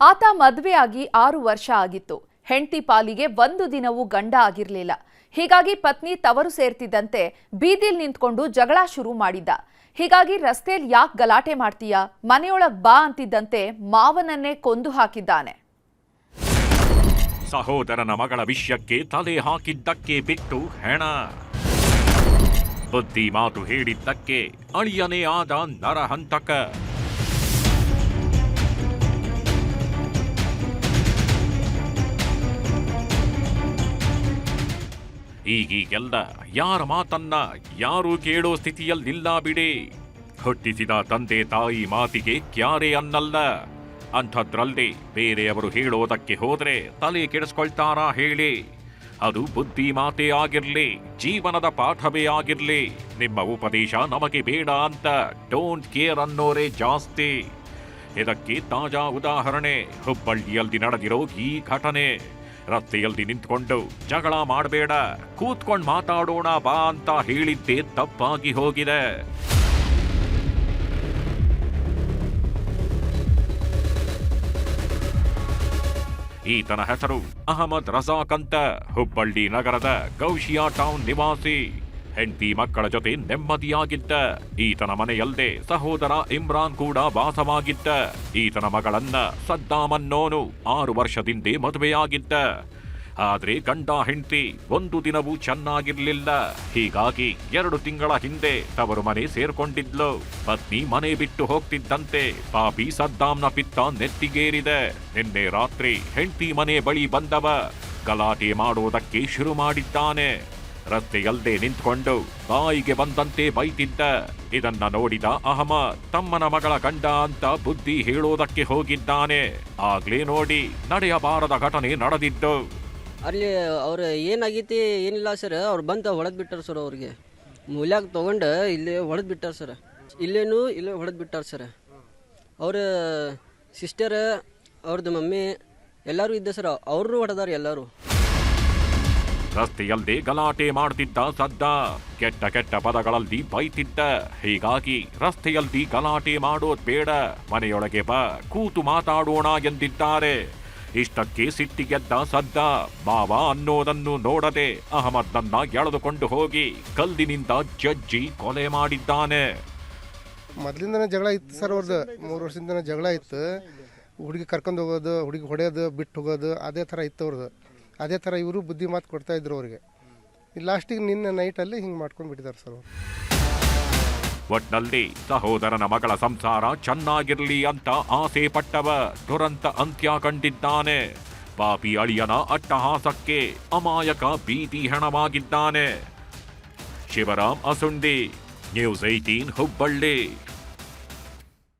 ಆತ ಮದುವೆಯಾಗಿ 6 ವರ್ಷ ಆಗಿತ್ತು. ಹೆಂಡತಿ ಪಾಲಿಗೆ ಒಂದು ದಿನವೂ ಗಂಡ ಆಗಿರಲಿಲ್ಲ. ಹೀಗಾಗಿ ಪತ್ನಿ ತವರು ಸೇರ್ತಿದ್ದಂತೆ ಬೀದಿಲ್ ನಿಂತ್ಕೊಂಡು ಜಗಳ ಶುರು ಮಾಡಿದ್ದ. ಹೀಗಾಗಿ ರಸ್ತೆಯಲ್ಲಿ ಯಾಕೆ ಗಲಾಟೆ ಮಾಡ್ತೀಯಾ, ಮನೆಯೊಳಗೆ ಬಾ ಅಂತಿದ್ದಂತೆ ಮಾವನನ್ನೇ ಕೊಂದು ಹಾಕಿದ್ದಾನೆ. ಸಹೋದರನ ಮಗಳ ವಿಷಯಕ್ಕೆ ತಲೆ ಹಾಕಿದ್ದಕ್ಕೆ ಬಿಟ್ಟು ಹೆಣ, ಬುದ್ಧಿ ಮಾತು ಹೇಳಿದ್ದಕ್ಕೆ ಅಳಿಯನೇ ಆದ ನರಹಂತಕ. ಈಗೀಗೆಲ್ಲ ಯಾರ ಮಾತನ್ನ ಯಾರೂ ಕೇಳೋ ಸ್ಥಿತಿಯಲ್ಲಿಲ್ಲ ಬಿಡಿ. ಹುಟ್ಟಿಸಿದ ತಂದೆ ತಾಯಿ ಮಾತಿಗೆ ಕ್ಯಾರೆ ಅನ್ನಲ್ಲ. ಅಂಥದ್ರಲ್ಲಿ ಬೇರೆಯವರು ಹೇಳೋದಕ್ಕೆ ಹೋದ್ರೆ ತಲೆ ಕೆಡಿಸ್ಕೊಳ್ತಾರಾ ಹೇಳಿ? ಅದು ಬುದ್ಧಿ ಮಾತೇ ಆಗಿರ್ಲಿ, ಜೀವನದ ಪಾಠವೇ ಆಗಿರ್ಲಿ, ನಿಮ್ಮ ಉಪದೇಶ ನಮಗೆ ಬೇಡ ಅಂತ ಡೋಂಟ್ ಕೇರ್ ಅನ್ನೋರೇ ಜಾಸ್ತಿ. ಇದಕ್ಕೆ ತಾಜಾ ಉದಾಹರಣೆ ಹುಬ್ಬಳ್ಳಿಯಲ್ಲಿ ನಡೆದಿರೋ ಈ ಘಟನೆ. ರಸ್ತೆಯಲ್ಲಿ ನಿಂತ್ಕೊಂಡು ಜಗಳ ಮಾಡಬೇಡ, ಕೂತ್ಕೊಂಡು ಮಾತಾಡೋಣ ಬಾ ಅಂತ ಹೇಳಿದ್ದೇ ತಪ್ಪಾಗಿ ಹೋಗಿದೆ. ಈತನ ಹೆಸರು ಅಹಮದ್ ರಜಾಕ್ ಅಂತ. ಹುಬ್ಬಳ್ಳಿ ನಗರದ ಗೌಶಿಯಾ ಟೌನ್ ನಿವಾಸಿ. ಹೆಂಡತಿ ಮಕ್ಕಳ ಜೊತೆ ನೆಮ್ಮದಿಯಾಗಿದ್ದ. ಈತನ ಮನೆಯಲ್ಲದೆ ಸಹೋದರ ಇಮ್ರಾನ್ ಕೂಡ ವಾಸವಾಗಿದ್ದ. ಈತನ ಮಗಳನ್ನ ಸದ್ದಾಮನ್ನೋನು 6 ವರ್ಷದಿಂದೆ ಮದುವೆಯಾಗಿದ್ದ. ಆದ್ರೆ ಗಂಡ ಹೆಂಡತಿ ಒಂದು ದಿನವೂ ಚೆನ್ನಾಗಿರ್ಲಿಲ್ಲ. ಹೀಗಾಗಿ 2 ತಿಂಗಳ ಹಿಂದೆ ತವರು ಮನೆ ಸೇರ್ಕೊಂಡಿದ್ಲು. ಪತ್ನಿ ಮನೆ ಬಿಟ್ಟು ಹೋಗ್ತಿದ್ದಂತೆ ಪಾಪಿ ಸದ್ದಾಂನ ಪಿತ್ತ ನೆತ್ತಿಗೇರಿದೆ. ನಿನ್ನೆ ರಾತ್ರಿ ಹೆಂಡತಿ ಮನೆ ಬಳಿ ಬಂದವ ಗಲಾಟೆ ಮಾಡೋದಕ್ಕೆ ಶುರು ಮಾಡಿದ್ದಾನೆ. ರಸ್ತೆಯಲ್ಲೇ ನಿಂತ್ಕೊಂಡು ಬಾಯಿಗೆ ಬಂದಂತೆ ಬೈತಿದ್ದ. ಇದನ್ನ ನೋಡಿದ ಅಹಮದ್ ತಮ್ಮನ ಮಗಳ ಗಂಡ ಅಂತ ಬುದ್ಧಿ ಹೇಳೋದಕ್ಕೆ ಹೋಗಿದ್ದಾನೆ. ಆಗ್ಲೇ ನೋಡಿ ನಡೆಯಬಾರದ ಘಟನೆ ನಡೆದಿದ್ದು. ಅಲ್ಲಿ ಅವ್ರು ಏನಾಗೈತಿ ಏನಿಲ್ಲ ಸರ್, ಅವ್ರು ಬಂದು ಹೊಡೆದ್ ಬಿಟ್ಟಾರ ಸರ್. ಅವ್ರಿಗೆ ಮೂಲ್ಯಾಗ ತೊಗೊಂಡು ಇಲ್ಲಿ ಹೊಡೆದ್ ಬಿಟ್ಟಾರ ಸರ್. ಇಲ್ಲೇ ಹೊಡೆದ್ ಬಿಟ್ಟಾರ ಸರ್. ಅವ್ರ ಸಿಸ್ಟರ್, ಅವ್ರದ್ದು ಮಮ್ಮಿ ಎಲ್ಲರೂ ಇದ್ದ ಸರ್. ಅವರು ಹೊಡೆದಾರ ಎಲ್ಲರೂ. ರಸ್ತೆಯಲ್ಲೇ ಗಲಾಟೆ ಮಾಡ್ತಿದ್ದ ಸದ್ದ, ಕೆಟ್ಟ ಕೆಟ್ಟ ಪದಗಳಲ್ಲಿ ಬೈತಿದ್ದ. ಹೀಗಾಗಿ ರಸ್ತೆಯಲ್ಲಿ ಗಲಾಟೆ ಮಾಡೋದ್ ಬೇಡ, ಮನೆಯೊಳಗೆ ಬಾ, ಕೂತು ಮಾತಾಡೋಣ ಎಂದಿದ್ದಾರೆ. ಇಷ್ಟಕ್ಕೆ ಸಿಟ್ಟಿಗೆದ್ದ ಸದ್ದ ಮಾವ ಅನ್ನೋದನ್ನು ನೋಡದೆ ಅಹಮದ್ನನ್ನ ಎಳೆದುಕೊಂಡು ಹೋಗಿ ಕಲ್ಲಿನಿಂದ ಜಜ್ಜಿ ಕೊಲೆ ಮಾಡಿದ್ದಾನೆ. ಮೊದಲಿಂದನೇ ಜಗಳ ಇತ್ತು ಸರ್. ಅವ್ರದ್ದು 3 ವರ್ಷದಿಂದ ಜಗಳ ಇತ್ತು. ಹುಡುಗಿ ಕರ್ಕೊಂಡು ಹೋಗೋದು, ಹುಡುಗಿ ಹೊಡೆಯೋದು, ಬಿಟ್ಟು ಹೋಗೋದು, ಅದೇ ಥರ ಇತ್ತು ಅವ್ರದ್ದು. ಅದೇ ಥರ ಇವರು ಬುದ್ಧಿ ಮಾತು ಕೊಡ್ತಾ ಇದ್ರು ಅವ್ರಿಗೆ. ಲಾಸ್ಟಿಗೆ ನಿನ್ನೆ ನೈಟಲ್ಲಿ ಹಿಂಗೆ ಮಾಡ್ಕೊಂಡು ಬಿಟ್ಟಿದ್ದಾರೆ ಸರ್ ಅವರು. ಒಟ್ನಲ್ಲಿ ಸಹೋದರನ ಮಗಳ ಸಂಸಾರ ಚೆನ್ನಾಗಿರ್ಲಿ ಅಂತ ಆಸೆ ಪಟ್ಟವ ದುರಂತ ಅಂತ್ಯ ಕಂಡಿದ್ದಾನೆ. ಪಾಪಿ ಅಳಿಯನ ಅಟ್ಟಹಾಸಕ್ಕೆ ಅಮಾಯಕ ಬೀದಿ ಹೆಣವಾಗಿದ್ದಾನೆ. ಶಿವರಾಮ್ ಅಸುಂಡಿ, ನ್ಯೂಸ್ 18 ಹುಬ್ಬಳ್ಳಿ.